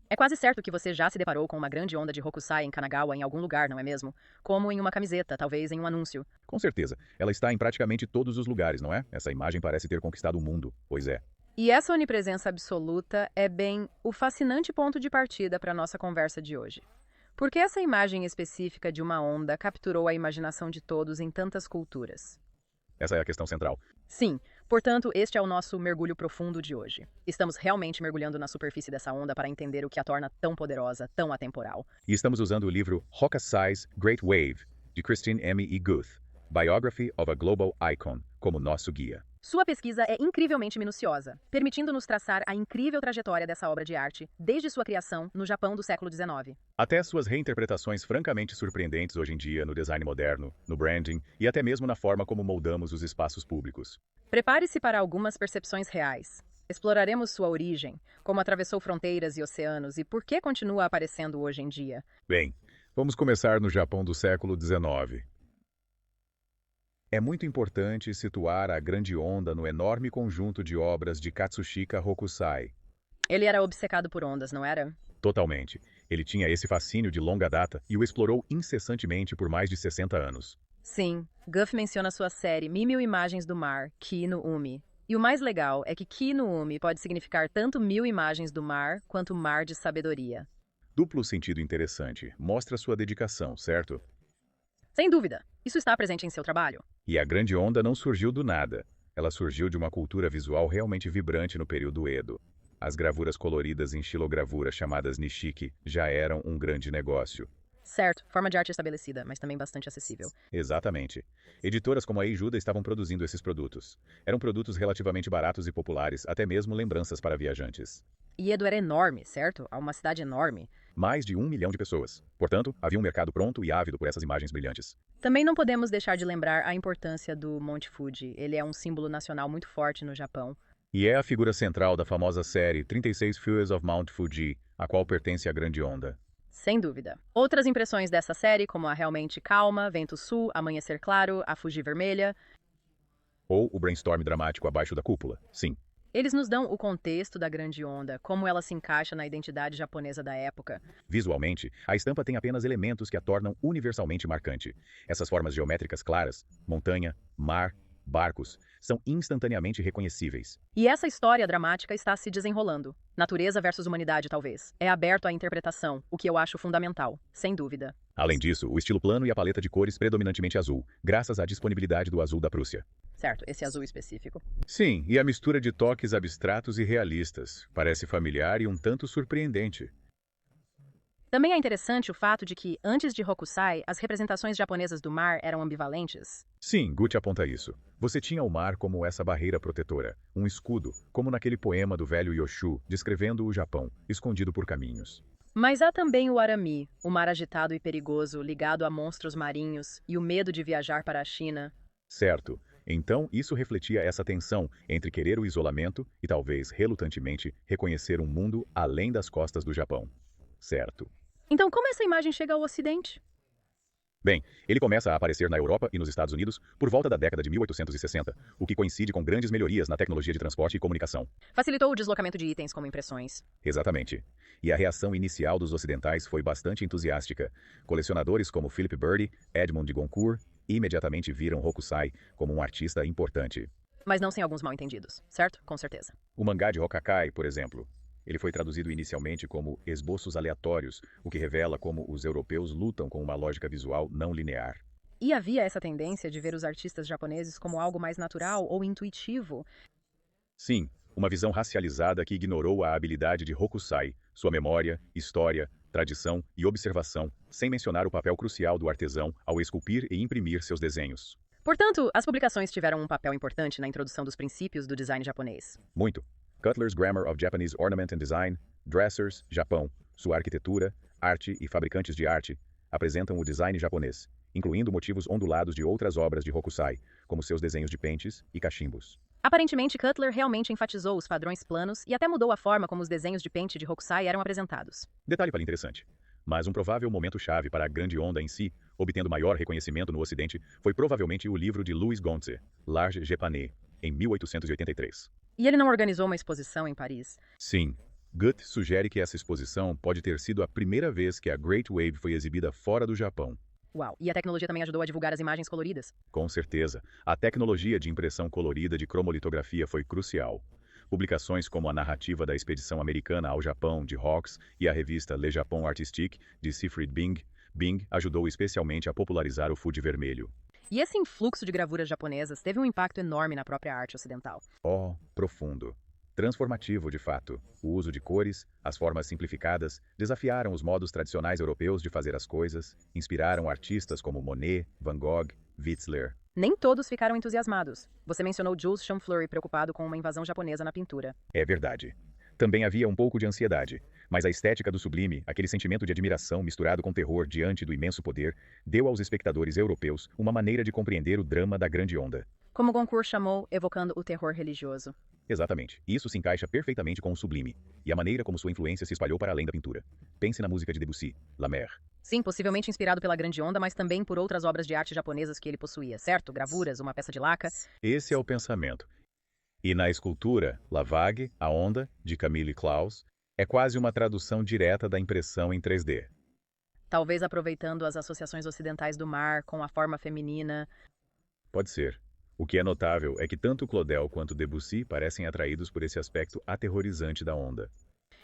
É quase certo que você já se deparou com uma grande onda de Hokusai em Kanagawa em algum lugar, não é mesmo? Como em uma camiseta, talvez em um anúncio. Com certeza. Ela está em praticamente todos os lugares, não é? Essa imagem parece ter conquistado o mundo. Pois é. E essa onipresença absoluta é bem o fascinante ponto de partida para a nossa conversa de hoje. Porque essa imagem específica de uma onda capturou a imaginação de todos em tantas culturas. Essa é a questão central. Sim, portanto, este é o nosso mergulho profundo de hoje. Estamos realmente mergulhando na superfície dessa onda para entender o que a torna tão poderosa, tão atemporal. E estamos usando o livro Hokusai's Great Wave, de Christine M. E. Guth, Biography of a Global Icon, como nosso guia. Sua pesquisa é incrivelmente minuciosa, permitindo-nos traçar a incrível trajetória dessa obra de arte, desde sua criação no Japão do século XIX. Até suas reinterpretações francamente surpreendentes hoje em dia no design moderno, no branding e até mesmo na forma como moldamos os espaços públicos. Prepare-se para algumas percepções reais. Exploraremos sua origem, como atravessou fronteiras e oceanos e por que continua aparecendo hoje em dia. Bem, vamos começar no Japão do século XIX. É muito importante situar a grande onda no enorme conjunto de obras de Katsushika Hokusai. Ele era obcecado por ondas, não era? Totalmente. Ele tinha esse fascínio de longa data e o explorou incessantemente por mais de 60 anos. Sim, Guff menciona sua série Mil Imagens do Mar, Ki no Umi. E o mais legal é que Ki no Umi pode significar tanto mil imagens do mar quanto mar de sabedoria. Duplo sentido interessante. Mostra sua dedicação, certo? Sem dúvida, isso está presente em seu trabalho. E a grande onda não surgiu do nada. Ela surgiu de uma cultura visual realmente vibrante no período Edo. As gravuras coloridas em xilogravura chamadas nishiki já eram um grande negócio. Certo, forma de arte estabelecida, mas também bastante acessível. Exatamente. Editoras como a Eijuda estavam produzindo esses produtos. Eram produtos relativamente baratos e populares, até mesmo lembranças para viajantes. E Edo era enorme, certo? Uma cidade enorme. Mais de 1 milhão de pessoas. Portanto, havia um mercado pronto e ávido por essas imagens brilhantes. Também não podemos deixar de lembrar a importância do Monte Fuji. Ele é um símbolo nacional muito forte no Japão. E é a figura central da famosa série 36 Fears of Mount Fuji, a qual pertence à Grande Onda. Sem dúvida. Outras impressões dessa série, como a realmente calma, Vento Sul, Amanhecer Claro, a Fuji Vermelha, Ou o brainstorm dramático abaixo da cúpula. Sim. eles nos dão o contexto da grande onda, como ela se encaixa na identidade japonesa da época. Visualmente, a estampa tem apenas elementos que a tornam universalmente marcante. Essas formas geométricas claras, montanha, mar, barcos, são instantaneamente reconhecíveis. E essa história dramática está se desenrolando. Natureza versus humanidade, talvez. É aberto à interpretação, o que eu acho fundamental, sem dúvida. Além disso, o estilo plano e a paleta de cores predominantemente azul, graças à disponibilidade do azul da Prússia. Certo, esse azul específico. Sim, e a mistura de toques abstratos e realistas. Parece familiar e um tanto surpreendente. Também é interessante o fato de que, antes de Hokusai, as representações japonesas do mar eram ambivalentes. Sim, Gucci aponta isso. Você tinha o mar como essa barreira protetora, um escudo, como naquele poema do velho Yoshu, descrevendo o Japão, escondido por caminhos. Mas há também o Arami, o mar agitado e perigoso, ligado a monstros marinhos, e o medo de viajar para a China. Certo. Então, isso refletia essa tensão entre querer o isolamento e talvez, relutantemente, reconhecer um mundo além das costas do Japão. Certo. Então, como essa imagem chega ao Ocidente? Bem, ele começa a aparecer na Europa e nos Estados Unidos por volta da década de 1860, o que coincide com grandes melhorias na tecnologia de transporte e comunicação. Facilitou o deslocamento de itens como impressões. Exatamente. E a reação inicial dos ocidentais foi bastante entusiástica. Colecionadores como Philip Birdy, Edmond de Goncourt, imediatamente viram Hokusai como um artista importante. Mas não sem alguns mal-entendidos, certo? Com certeza. O mangá de Hokakai, por exemplo. Ele foi traduzido inicialmente como esboços aleatórios, o que revela como os europeus lutam com uma lógica visual não linear. E havia essa tendência de ver os artistas japoneses como algo mais natural ou intuitivo. Sim, uma visão racializada que ignorou a habilidade de Hokusai, sua memória, história, tradição e observação, sem mencionar o papel crucial do artesão ao esculpir e imprimir seus desenhos. Portanto, as publicações tiveram um papel importante na introdução dos princípios do design japonês. Muito. Cutler's Grammar of Japanese Ornament and Design, Dressers, Japão, sua arquitetura, arte e fabricantes de arte, apresentam o design japonês, incluindo motivos ondulados de outras obras de Hokusai, como seus desenhos de pentes e cachimbos. Aparentemente, Cutler realmente enfatizou os padrões planos e até mudou a forma como os desenhos de pente de Hokusai eram apresentados. Detalhe para interessante. Mas um provável momento-chave para a grande onda em si, obtendo maior reconhecimento no Ocidente, foi provavelmente o livro de Louis Gontze, L'Art japonais, em 1883. E ele não organizou uma exposição em Paris. Sim, Gut sugere que essa exposição pode ter sido a primeira vez que a Great Wave foi exibida fora do Japão. Uau, e a tecnologia também ajudou a divulgar as imagens coloridas? Com certeza, a tecnologia de impressão colorida de cromolitografia foi crucial. Publicações como a narrativa da expedição americana ao Japão, de Hawks, e a revista Le Japon Artistique, de Siegfried Bing ajudou especialmente a popularizar o Fuji vermelho. E esse influxo de gravuras japonesas teve um impacto enorme na própria arte ocidental. Oh, profundo. Transformativo, de fato. O uso de cores, as formas simplificadas, desafiaram os modos tradicionais europeus de fazer as coisas, inspiraram artistas como Monet, Van Gogh, Wetzler. Nem todos ficaram entusiasmados. Você mencionou Jules Champfleury preocupado com uma invasão japonesa na pintura. É verdade. Também havia um pouco de ansiedade, mas a estética do sublime, aquele sentimento de admiração misturado com terror diante do imenso poder, deu aos espectadores europeus uma maneira de compreender o drama da grande onda. Como Goncourt chamou, evocando o terror religioso. Exatamente. Isso se encaixa perfeitamente com o sublime, e a maneira como sua influência se espalhou para além da pintura. Pense na música de Debussy, La Mer. Sim, possivelmente inspirado pela Grande Onda, mas também por outras obras de arte japonesas que ele possuía, certo? Gravuras, uma peça de laca. Esse é o pensamento. E na escultura, La Vague, a Onda, de Camille Claus, é quase uma tradução direta da impressão em 3D. Talvez aproveitando as associações ocidentais do mar com a forma feminina. Pode ser. O que é notável é que tanto Claudel quanto Debussy parecem atraídos por esse aspecto aterrorizante da onda.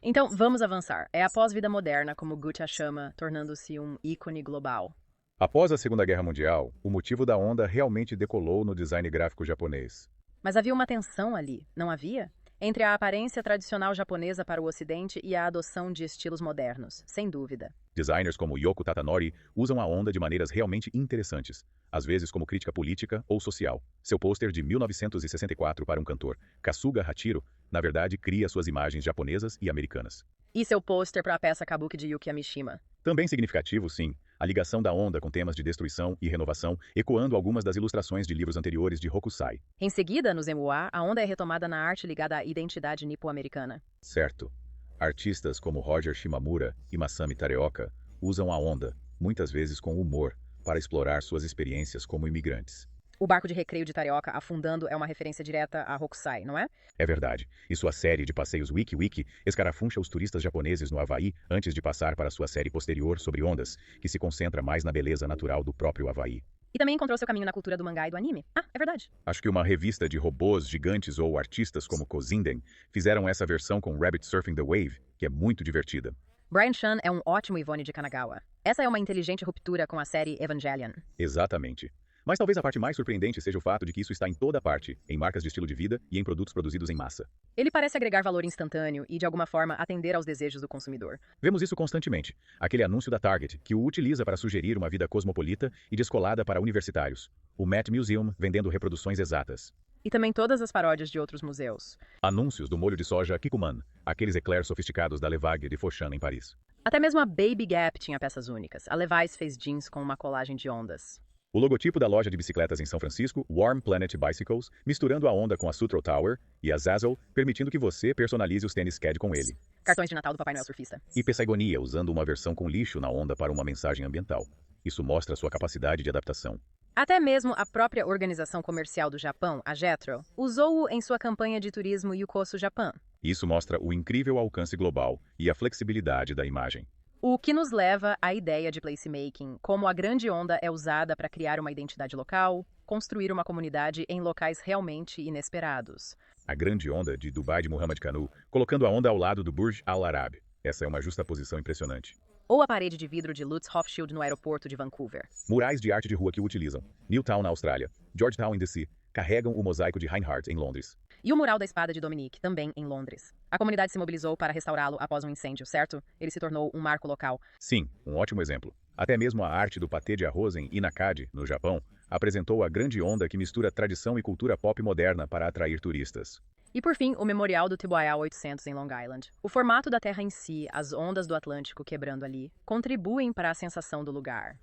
Então, vamos avançar. É a pós-vida moderna, como Gucci a chama, tornando-se um ícone global. Após a Segunda Guerra Mundial, o motivo da onda realmente decolou no design gráfico japonês. Mas havia uma tensão ali, não havia? Entre a aparência tradicional japonesa para o Ocidente e a adoção de estilos modernos, sem dúvida. Designers como Yoko Tatanori usam a onda de maneiras realmente interessantes, às vezes como crítica política ou social. Seu pôster de 1964 para um cantor, Kasuga Hachiro, na verdade cria suas imagens japonesas e americanas. E seu pôster para a peça Kabuki de Yuki Mishima. Também significativo, sim, a ligação da onda com temas de destruição e renovação, ecoando algumas das ilustrações de livros anteriores de Hokusai. Em seguida, no Zemua, a onda é retomada na arte ligada à identidade nipo-americana. Certo. Artistas como Roger Shimamura e Masami Tareoka usam a onda, muitas vezes com humor, para explorar suas experiências como imigrantes. O barco de recreio de Tarioca afundando é uma referência direta a Hokusai, não é? É verdade. E sua série de passeios Wiki escarafuncha os turistas japoneses no Havaí antes de passar para sua série posterior sobre ondas, que se concentra mais na beleza natural do próprio Havaí. E também encontrou seu caminho na cultura do mangá e do anime. Ah, é verdade. Acho que uma revista de robôs gigantes ou artistas como Kozinden fizeram essa versão com Rabbit Surfing the Wave, que é muito divertida. Brian Chan é um ótimo Ivone de Kanagawa. Essa é uma inteligente ruptura com a série Evangelion. Exatamente. Mas talvez a parte mais surpreendente seja o fato de que isso está em toda parte, em marcas de estilo de vida e em produtos produzidos em massa. Ele parece agregar valor instantâneo e, de alguma forma, atender aos desejos do consumidor. Vemos isso constantemente. Aquele anúncio da Target, que o utiliza para sugerir uma vida cosmopolita e descolada para universitários. O Met Museum vendendo reproduções exatas. E também todas as paródias de outros museus. Anúncios do molho de soja Kikuman, aqueles eclairs sofisticados da Levague de Foshan em Paris. Até mesmo a Baby Gap tinha peças únicas. A Levi's fez jeans com uma colagem de ondas. O logotipo da loja de bicicletas em São Francisco, Warm Planet Bicycles, misturando a onda com a Sutro Tower e a Zazzle, permitindo que você personalize os tênis CAD com ele. Cartões de Natal do Papai Noel Surfista. E Pessagonia, usando uma versão com lixo na onda para uma mensagem ambiental. Isso mostra sua capacidade de adaptação. Até mesmo a própria organização comercial do Japão, a JETRO, usou-o em sua campanha de turismo Yukosu Japan. Isso mostra o incrível alcance global e a flexibilidade da imagem. O que nos leva à ideia de placemaking, como a grande onda é usada para criar uma identidade local, construir uma comunidade em locais realmente inesperados. A grande onda de Dubai de Muhammad Kanu, colocando a onda ao lado do Burj Al Arab. Essa é uma justaposição impressionante. Ou a parede de vidro de Lutz Rothschild no aeroporto de Vancouver. Murais de arte de rua que o utilizam. Newtown, na Austrália. Georgetown, em DC. Carregam o mosaico de Reinhardt, em Londres. E o mural da espada de Dominique, também em Londres. A comunidade se mobilizou para restaurá-lo após um incêndio, certo? Ele se tornou um marco local. Sim, um ótimo exemplo. Até mesmo a arte do patê de arroz em Inakadi, no Japão, apresentou a grande onda que mistura tradição e cultura pop moderna para atrair turistas. E por fim, o memorial do Tibuaiá 800 em Long Island. O formato da terra em si, as ondas do Atlântico quebrando ali, contribuem para a sensação do lugar.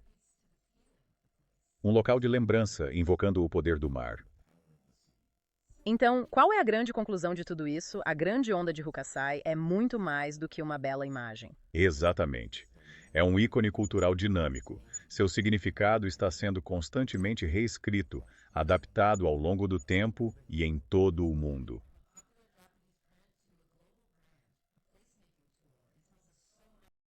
Um local de lembrança invocando o poder do mar. Então, qual é a grande conclusão de tudo isso? A grande onda de Hokusai é muito mais do que uma bela imagem. Exatamente. É um ícone cultural dinâmico. Seu significado está sendo constantemente reescrito, adaptado ao longo do tempo e em todo o mundo.